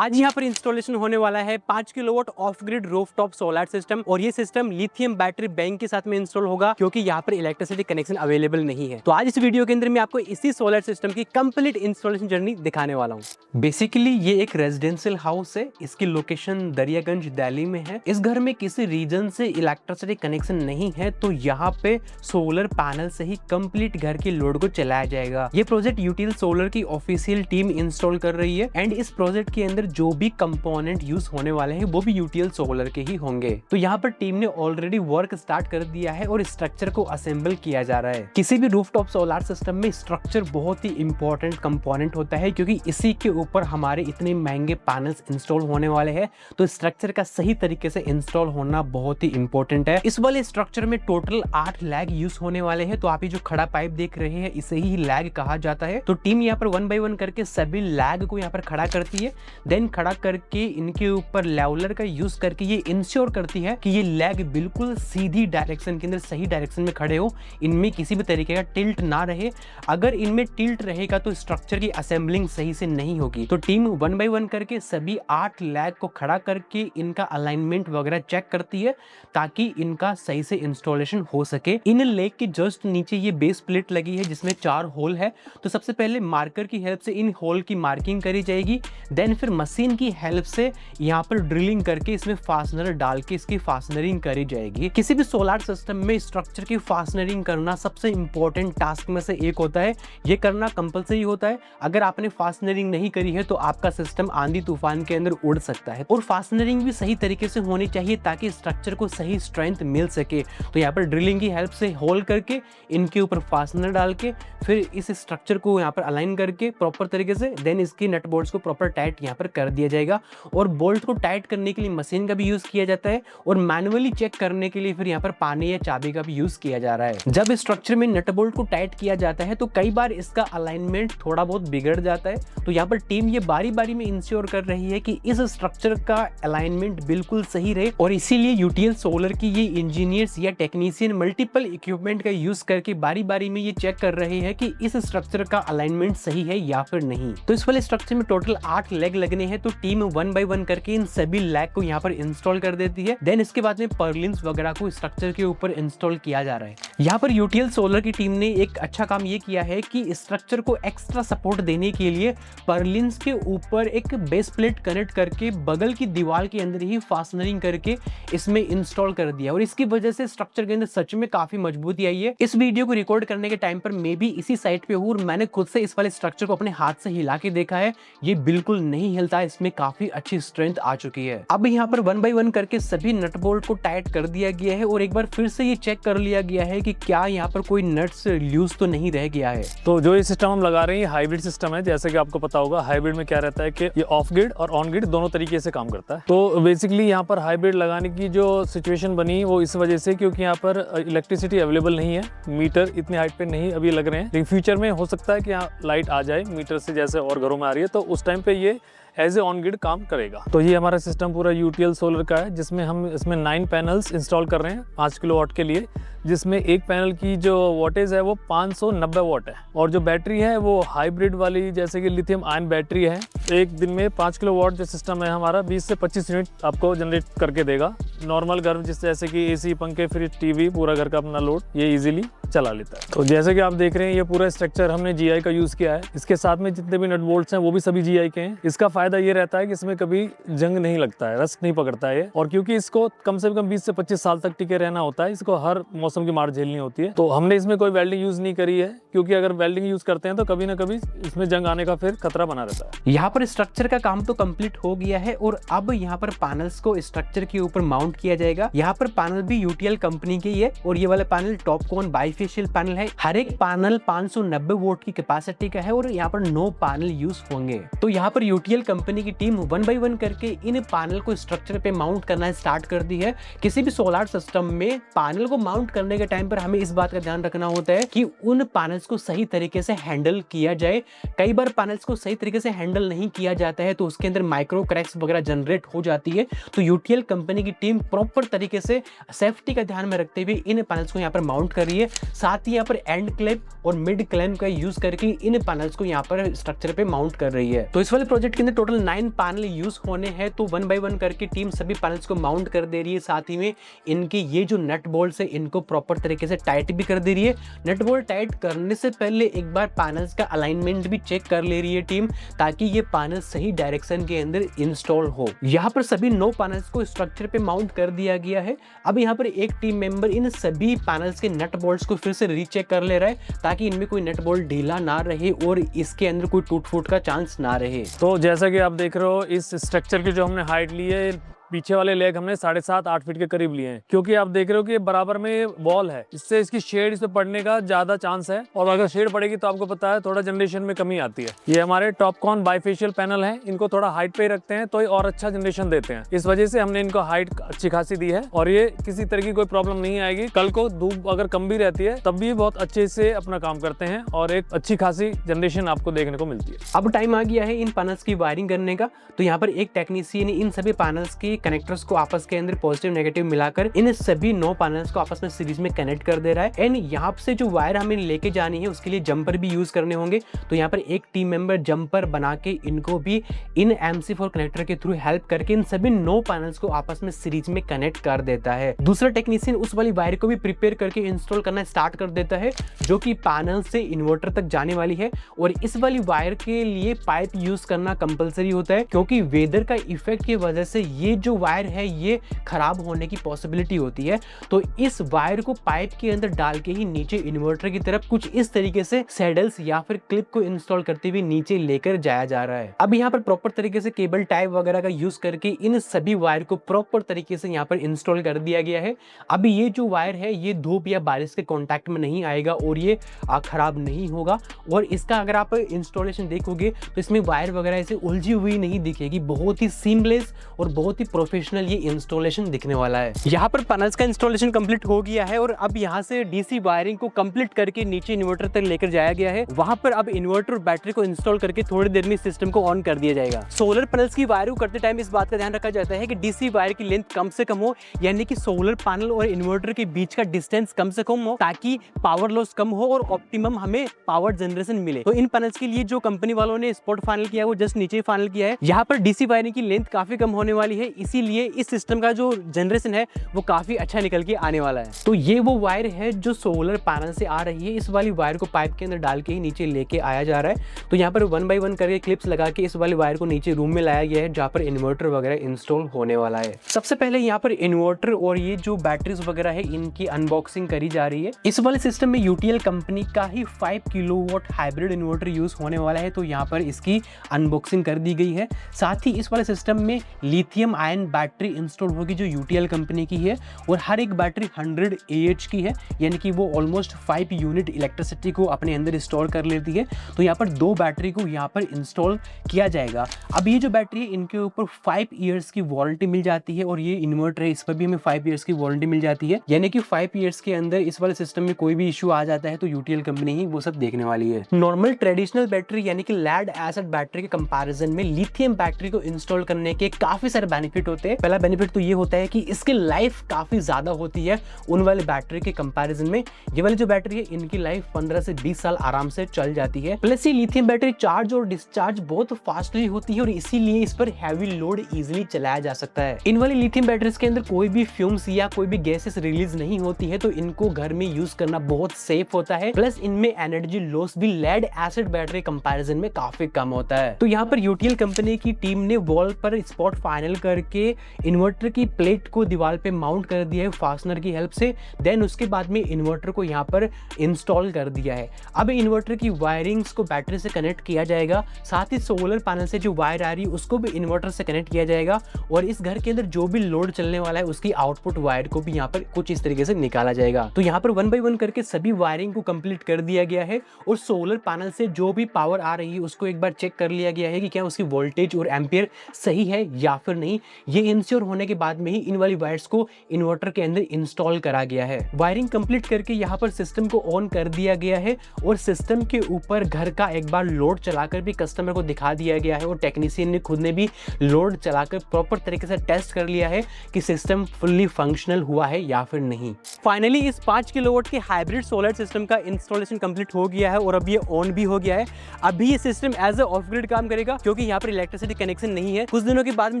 आज यहाँ पर इंस्टॉलेशन होने वाला है 5 kilowatt of grid rooftop solar system और ये सिस्टम लिथियम बैटरी बैंक के साथ में इंस्टॉल होगा क्योंकि यहाँ पर इलेक्ट्रिसिटी कनेक्शन अवेलेबल नहीं है। तो आज इस वीडियो के अंदर मैं आपको इसी सोलर सिस्टम की कंप्लीट इंस्टॉलेशन जर्नी दिखाने वाला हूँ। बेसिकली ये एक रेजिडेंशियल हाउस है, इसकी लोकेशन दरियागंज दिल्ली में है। इस घर में किसी रीजन से इलेक्ट्रिसिटी कनेक्शन नहीं है तो यहाँ पे सोलर पैनल से ही कंप्लीट घर की लोड को चलाया जाएगा। ये प्रोजेक्ट यूटिल सोलर की ऑफिशियल टीम इंस्टॉल कर रही है एंड इस प्रोजेक्ट के अंदर जो भी कंपोनेंट यूज होने वाले हैं वो भी यूटीएल सोलर के ही होंगे। तो यहाँ पर टीम ने ऑलरेडी वर्क स्टार्ट कर दिया है और स्ट्रक्चर को असेंबल किया जा रहा है। किसी भी रूफटॉप सोलर सिस्टम में स्ट्रक्चर बहुत ही इंपॉर्टेंट कंपोनेंट होता है क्योंकि इसी के ऊपर हमारे इतने महंगे पैनल्स इंस्टॉल होने वाले हैं, तो स्ट्रक्चर का सही तरीके से इंस्टॉल होना बहुत ही इंपॉर्टेंट है। इस वाले स्ट्रक्चर में टोटल 8 लैग यूज होने वाले हैं। तो आप ये जो खड़ा पाइप देख रहे हैं इसे ही लैग कहा जाता है। तो टीम यहाँ पर 1 बाय 1 करके सभी लैग को यहाँ पर खड़ा करती है, देन खड़ा करके इनके ऊपर लेवलर का यूज करके ये इंश्योर करती है कि ये लैग बिल्कुल सीधी डायरेक्शन के अंदर सही डायरेक्शन में खड़े हो, इनमें किसी भी तरीके का टिल्ट ना रहे। अगर इनमें टिल्ट रहेगा तो स्ट्रक्चर की असेंबलिंग सही से नहीं होगी। तो टीम 1 बाय 1 करके सभी 8 लैग को खड़ा करके इनका अलाइनमेंट वगैरह चेक करती है ताकि इनका सही से इंस्टॉलेशन हो सके। इन लैग के जस्ट नीचे ये बेस प्लेट लगी है जिसमें 4 होल है। तो सबसे पहले मार्कर की हेल्प से इन होल की मार्किंग करी जाएगी, देन फिर मशीन की हेल्प से यहाँ पर ड्रिलिंग करके इसमें फास्टनर डाल के इसकी फास्टनरिंग करी जाएगी। किसी भी सोलर सिस्टम में स्ट्रक्चर की फास्टनरिंग करना सबसे इंपॉर्टेंट टास्क में से एक होता है। ये करना कंपलसरी होता है। अगर आपने फास्टनरिंग नहीं करी है तो आपका सिस्टम आंधी तूफान के अंदर उड़ सकता है। और फास्टनरिंग भी सही तरीके से होनी चाहिए ताकि स्ट्रक्चर को सही स्ट्रेंथ मिल सके। तो यहाँ पर ड्रिलिंग की हेल्प से होल करके इनके ऊपर फास्टनर डाल के फिर इस स्ट्रक्चर को यहाँ पर अलाइन करके प्रॉपर तरीके से देन इसकी नट बोल्ट्स को प्रॉपर टाइट यहाँ पर कर दिया जाएगा। और बोल्ट को टाइट करने के लिए मशीन का भी यूज किया जाता है और मैनुअली चेक करने के लिए फिर यहाँ पर पानी या चाबी का भी यूज किया जा रहा है। जब स्ट्रक्चर में नट बोल्ट को टाइट किया जाता है तो कई बार इसका अलाइनमेंट थोड़ा बहुत बिगड़ जाता है। तो यहाँ पर टीम ये बारी बारी में इंश्योर कर रही है कि इस स्ट्रक्चर का अलाइनमेंट बिल्कुल सही रहे और इसीलिए यूटीएल सोलर की ये इंजीनियर्स या टेक्नीशियन मल्टीपल इक्विपमेंट का यूज करके बारी बारी में ये चेक कर रहे हैं कि इस स्ट्रक्चर का अलाइनमेंट सही है या फिर नहीं। तो इस वाले स्ट्रक्चर में टोटल 8 लेग लगने हैं। तो टीम 1 बाय 1 करके इन सभी लैग को यहाँ पर इंस्टॉल कर देती है। देन इसके बाद में पर्लिन्स वगैरह को स्ट्रक्चर के ऊपर इंस्टॉल किया जा रहा है। यहाँ पर यूटीएल सोलर की टीम ने एक अच्छा काम ये किया है कि स्ट्रक्चर को एक्स्ट्रा सपोर्ट देने के लिए पर्लिन्स के ऊपर एक बेस प्लेट कनेक्ट करके बगल की दीवार के अंदर ही फास्टनरिंग करके इसमें इंस्टॉल कर दिया और इसकी वजह से स्ट्रक्चर के अंदर सच में काफी मजबूती आई है। इस वीडियो को रिकॉर्ड करने के टाइम पर मैं भी इसी साइट पे हूँ और मैंने खुद से इस वाले स्ट्रक्चर को अपने हाथ से हिला के देखा है। ये बिल्कुल नहीं हिलता, इसमें काफी अच्छी स्ट्रेंथ आ चुकी है। अब यहाँ पर 1 बाय 1 करके सभी नट बोल्ट को टाइट कर दिया गया है और एक बार फिर से ये चेक कर लिया गया है कि क्या यहाँ पर कोई नट्स लूज तो नहीं रह गया है। तो जो ये सिस्टम हम लगा रहे हैं ये हाइब्रिड सिस्टम है। जैसे कि आपको पता होगा हाइब्रिड में क्या रहता है कि ये ऑफ ग्रिड और ऑन ग्रिड दोनों तरीके से काम करता है। तो बेसिकली यहाँ पर हाइब्रिड लगाने की जो सिचुएशन बनी वो इस वजह से क्योंकि यहाँ पर इलेक्ट्रिसिटी अवेलेबल नहीं है, मीटर इतनी हाइट पे नहीं अभी लग रहे हैं, लेकिन फ्यूचर में हो सकता है कि यहाँ लाइट आ जाए मीटर से जैसे और घरों में आ रही है, तो उस टाइम पे ये एज ए ऑन ग्रिड काम करेगा। तो ये हमारा सिस्टम पूरा यूटीएल सोलर का है जिसमें हम इसमें 9 पैनल्स इंस्टॉल कर रहे हैं 5 किलोवाट के लिए, जिसमें एक पैनल की जो वोल्टेज है वो 590 वाट है और जो बैटरी है वो हाइब्रिड वाली जैसे कि लिथियम आयन बैटरी है। एक दिन में 5 किलोवाट जो सिस्टम है हमारा 20 से 25 यूनिट आपको जनरेट करके देगा। नॉर्मल घर जैसे कि एसी, पंखे, फ्रिज, टीवी, पूरा घर का अपना लोड ये इजीली चला लेता है। तो जैसे कि आप देख रहे हैं ये पूरा स्ट्रक्चर हमने जीआई का यूज किया है। इसके साथ में जितने भी नट बोल्ट्स हैं वो भी सभी जीआई के हैं। इसका फायदा ये रहता है कि इसमें कभी जंग नहीं लगता है, रस्ट नहीं पकड़ता है और क्योंकि इसको कम से कम 20 से 25 साल तक टिके रहना होता है, इसको हर मौसम की मार झेलनी होती है। तो हमने इसमें कोई वेल्डिंग यूज नहीं करी है क्योंकि अगर वेल्डिंग यूज करते हैं तो कभी ना कभी इसमें जंग आने का फिर खतरा बना रहता है। यहाँ पर स्ट्रक्चर का काम तो कंप्लीट हो गया है और अब यहाँ पर पैनल्स को स्ट्रक्चर के ऊपर माउंट किया जाएगा। यहाँ पर पैनल भी यूटीएल कंपनी के ही है और ये वाला पैनल टॉपकॉन बाइफेशियल पैनल है। हर एक पैनल 590 वोल्ट की कैपेसिटी का है और यहाँ पर 9 पैनल यूज होंगे। तो यहाँ पर यूटीएल कंपनी की टीम 1 बाय 1 करके इन पैनल को स्ट्रक्चर पे माउंट करना स्टार्ट कर दी है। किसी भी सोलर सिस्टम में पैनल को माउंट करने के टाइम पर हमें इस बात का ध्यान रखना होता है कि उन पैनल्स को सही तरीके से हैंडल किया जाए। कई बार पैनल्स को सही तरीके से हैंडल नहीं किया जाता है तो उसके अंदर माइक्रो क्रैक्स वगैरह जनरेट हो जाती है। तो यूटीएल कंपनी की टीम प्रॉपर तरीके से सेफ्टी का ध्यान में रखते हुए इन पैनल्स को यहाँ पर माउंट कर रही है साथ ही यहाँ पर एंड क्लैंप और मिड क्लैंप का यूज करके इन पैनल्स को यहाँ पर स्ट्रक्चर पे माउंट कर रही है। तो इस वाले प्रोजेक्ट के अंदर टोटल 9 पैनल यूज होने हैं, तो 1 बाय 1 करके टीम सभी पैनल्स को माउंट कर दे रही है। साथ ही में इनके ये जो नट बोल्ट्स है इनको प्रॉपर तरीके से टाइट भी कर दे रही है। नट बोल्ट टाइट करने से पहले एक बार पैनल्स का अलाइनमेंट भी चेक कर ले रही है टीम, ताकि ये पैनल सही डायरेक्शन के अंदर इंस्टॉल हो। यहाँ पर सभी 9 पैनल्स को स्ट्रक्चर पे माउंट कर दिया गया है। अब यहाँ पर एक टीम मेंबर इन सभी पैनल्स के नट बोल्ट्स को फिर से रीचेक कर ले रहा है, ताकि इनमें कोई नट बोल्ट ढीला ना रहे और इसके अंदर कोई टूट फूट का चांस ना रहे। तो जैसा कि आप देख रहे हो, इस स्ट्रक्चर की जो हमने हाइट ली है, पीछे वाले लेग हमने 7.5-8 फीट के करीब लिए हैं, क्योंकि आप देख रहे हो कि बराबर में वॉल है, इससे इसकी शेड इस पे पड़ने का ज्यादा चांस है। और अगर शेड पड़ेगी तो आपको पता है थोड़ा जनरेशन में कमी आती है। ये हमारे टॉपकॉन बाइफेशियल पैनल है, इनको थोड़ा हाइट पे ही रखते हैं तो ये और अच्छा जनरेशन देते हैं। इस वजह से हमने इनको हाइट अच्छी खासी दी है और ये किसी तरह की कोई प्रॉब्लम नहीं आएगी। कल को धूप अगर कम भी रहती है तब भी बहुत अच्छे से अपना काम करते हैं और एक अच्छी खासी जनरेशन आपको देखने को मिलती है। अब टाइम आ गया है इन पैनल्स की वायरिंग करने का। तो यहाँ पर एक टेक्नीशियन इन सभी पैनल्स के कनेक्टर्स को आपस के अंदर पॉजिटिव नेगेटिव मिलाकर इन सभी 9 पैनल्स को आपस में सीरीज में कनेक्ट कर दे रहा है। एंड यहाँ से जो वायर हमें लेके जानी है उसके लिए जंपर भी यूज करने होंगे। तो यहाँ पर एक टीम मेंबर जंपर बना के इनको भी इन MC4 कनेक्टर के थ्रू हेल्प करके इन सभी 9 पैनल्स को आपस में सीरीज में कनेक्ट कर देता है। दूसरा टेक्नीशियन उस वाली वायर को भी प्रिपेयर करके इंस्टॉल करना स्टार्ट कर देता है, जो कि पैनल से इन्वर्टर तक जाने वाली है। और इस वाली वायर के लिए पाइप यूज करना कंपलसरी होता है, क्योंकि वेदर का इफेक्ट की वजह से ये जो वायर है ये खराब होने की पॉसिबिलिटी होती है। तो इस वायर को पाइप के अंदर डाल के ही नीचे इन्वर्टर की तरफ कुछ इस तरीके से सैडल्स या फिर क्लिप को इंस्टॉल करते हुए नीचे लेकर जाया जा रहा है। अब यहाँ पर प्रॉपर तरीके से केबल टाइप वगैरह का यूज करके इन सभी वायर को प्रॉपर तरीके से यहाँ पर इंस्टॉल कर दिया गया है। अभी ये जो वायर है ये धूप या बारिश के कॉन्टैक्ट में नहीं आएगा और ये खराब नहीं होगा। और इसका अगर आप इंस्टॉलेशन देखोगे तो इसमें वायर वगैरह ऐसे उलझी हुई नहीं दिखेगी, बहुत ही सीमलेस और बहुत ही प्रोफेशनल ये इंस्टॉलेशन दिखने वाला है। यहाँ पर पैनल्स का इंस्टॉलेशन कंप्लीट हो गया है और अब यहाँ से डीसी वायरिंग को कंप्लीट करके नीचे इन्वर्टर तक लेकर जाया गया है। वहां पर अब इन्वर्टर और बैटरी को इंस्टॉल करके थोड़ी देर में सिस्टम को ऑन कर दिया जाएगा। सोलर पैनल्स की वायरिंग करते टाइम इस बात का ध्यान रखा जाता है कि डीसी वायर की लेंथ कम से कम हो, यानी कि सोलर पैनल और इन्वर्टर के बीच का डिस्टेंस कम से कम हो, ताकि पावर लॉस कम हो और ऑप्टिमम हमें पावर जनरेशन मिले। तो इन पैनल्स के लिए जो कंपनी वालों ने स्पॉट फाइनल किया है वो जस्ट नीचे फाइनल किया है। यहाँ पर डीसी वायरिंग की लेंथ काफी कम होने वाली है, इसीलिए इस सिस्टम का जो जनरेशन है वो काफी अच्छा निकल के आने वाला है। तो ये वो वायर है जो सोलर पैनल से आ रही है। इस वाली वायर को पाइप के अंदर डाल के ही नीचे लेके आया जा रहा है। तो यहाँ पर 1 बाय 1 करके क्लिप्स लगा के इस वाली वायर को नीचे रूम में लाया गया है, जहाँ पर इन्वर्टर वगैरह इंस्टॉल होने वाला है। सबसे पहले यहाँ पर इन्वर्टर और ये जो बैटरीज वगैरह है इनकी अनबॉक्सिंग करी जा रही है। इस वाले सिस्टम में यूटीएल कंपनी का ही 5 किलोवाट हाइब्रिड इन्वर्टर यूज होने वाला है। तो यहाँ पर इसकी अनबॉक्सिंग कर दी गई है। साथ ही इस वाले सिस्टम में लिथियम आयन बैटरी इंस्टॉल होगी जो यूटीएल कंपनी की है, और हर एक बैटरी 100 AH की है, यानी कि वो ऑलमोस्ट 5 यूनिट इलेक्ट्रिसिटी को अपने अंदर स्टोर कर लेती है। तो यहाँ पर 2 बैटरी को यहाँ पर इंस्टॉल किया जाएगा। अब ये जो बैटरी है इनके ऊपर 5 ईयर्स की वारंटी मिल जाती है, और ये इन्वर्टर है इस पर भी हमें 5 ईयर्स की वारंटी मिल जाती है, यानी कि 5 ईयर्स के अंदर इस वाले सिस्टम में कोई भी इशू आ जाता है तो यूटीएल कंपनी ही वो सब देखने वाली है। नॉर्मल ट्रेडिशनल बैटरी यानी कि लेड एसिड बैटरी के कंपैरिजन में लिथियम बैटरी को इंस्टॉल करने के काफी सारे बेनिफिट होते हैं। पहला बेनिफिट तो ये होता है कि इसकी लाइफ काफी ज्यादा होती है उन वाले बैटरी के कंपैरिजन में। ये वाली जो बैटरी है इनकी लाइफ 15 से 20 साल आराम से चल जाती है। प्लस ये लिथियम बैटरी चार्ज और डिस्चार्ज बहुत फास्टली होती है और इसीलिए इस पर हैवी लोड इजीली चलाया जा सकता है। इन वाली लिथियम बैटरीज के अंदर कोई भी फ्यूम्स या कोई भी गैसेस रिलीज नहीं होती है, तो इनको घर में यूज करना बहुत सेफ होता है। प्लस इनमें एनर्जी लॉस भी लेड एसिड बैटरी कंपैरिजन में काफी कम होता है। तो यहाँ पर यूटीएल कंपनी की टीम ने वॉल पर स्पॉट फाइनल करके इन्वर्टर की प्लेट को दीवार पे माउंट कर दिया है फास्टनर की हेल्प से। देन उसके बाद में इन्वर्टर को यहाँ पर इंस्टॉल कर दिया है। अब इन्वर्टर की वायरिंग्स को बैटरी से कनेक्ट किया जाएगा, साथ ही सोलर पैनल से जो वायर आ रही है उसको भी इन्वर्टर से कनेक्ट किया जाएगा, और इस घर के अंदर जो भी लोड चलने वाला है उसकी आउटपुट वायर को भी यहाँ पर कुछ इस तरीके से निकाला जाएगा। तो यहाँ पर 1 बाय 1 करके सभी वायरिंग को कंप्लीट कर दिया गया है, और सोलर पैनल से जो भी पावर आ रही है उसको एक बार चेक कर लिया गया है कि क्या उसकी वोल्टेज और एम्पियर सही है या फिर नहीं। ये इंश्योर होने के बाद में ही इन वाली वायर्स को इन्वर्टर के अंदर इंस्टॉल करा गया है। वायरिंग कंप्लीट करके यहाँ पर सिस्टम को ऑन कर दिया गया है और सिस्टम के ऊपर घर का एक बार लोड चलाकर भी कस्टमर को दिखा दिया गया है और टेक्नीशियन ने खुद ने भी लोड चलाकर प्रॉपर तरीके से टेस्ट कर लिया है कि सिस्टम फुल्ली फंक्शनल हुआ है या फिर नहीं। फाइनली इस 5 किलोवाट के हाइब्रिड सोलर सिस्टम का इंस्टॉलेशन कंप्लीट हो गया है और अब ये ऑन भी हो गया है। अभी ये system as a off grid काम करेगा क्योंकि यहाँ पर इलेक्ट्रिसिटी कनेक्शन नहीं है। कुछ दिनों के बाद में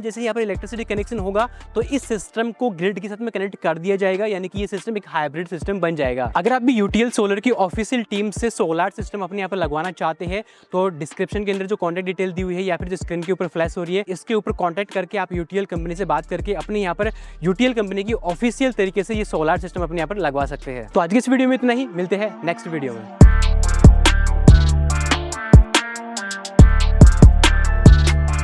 जैसे यहाँ पर इलेक्ट्रिसिटी कनेक्शन होगा तो इस सिस्टम को ग्रिड के साथ में कनेक्ट कर दिया जाएगा, यानी कि ये सिस्टम एक हाइब्रिड सिस्टम बन जाएगा। अगर आप भी यूटीएल सोलर की ऑफिशियल टीम से सोलर सिस्टम अपने यहाँ पर लगवाना चाहते हैं तो डिस्क्रिप्शन के अंदर जो कॉन्टैक्ट डिटेल दी हुई है या फिर जो स्क्रीन के ऊपर फ्लैश हो रही है इसके ऊपर कॉन्टैक्ट करके आप यूटीएल कंपनी से बात करके अपने यहाँ पर यूटीएल कंपनी की ऑफिशियल तरीके से ये सोलर सिस्टम अपने यहाँ पर लगवा सकते हैं। तो आज की इस वीडियो में इतना ही, मिलते हैं नेक्स्ट वीडियो में।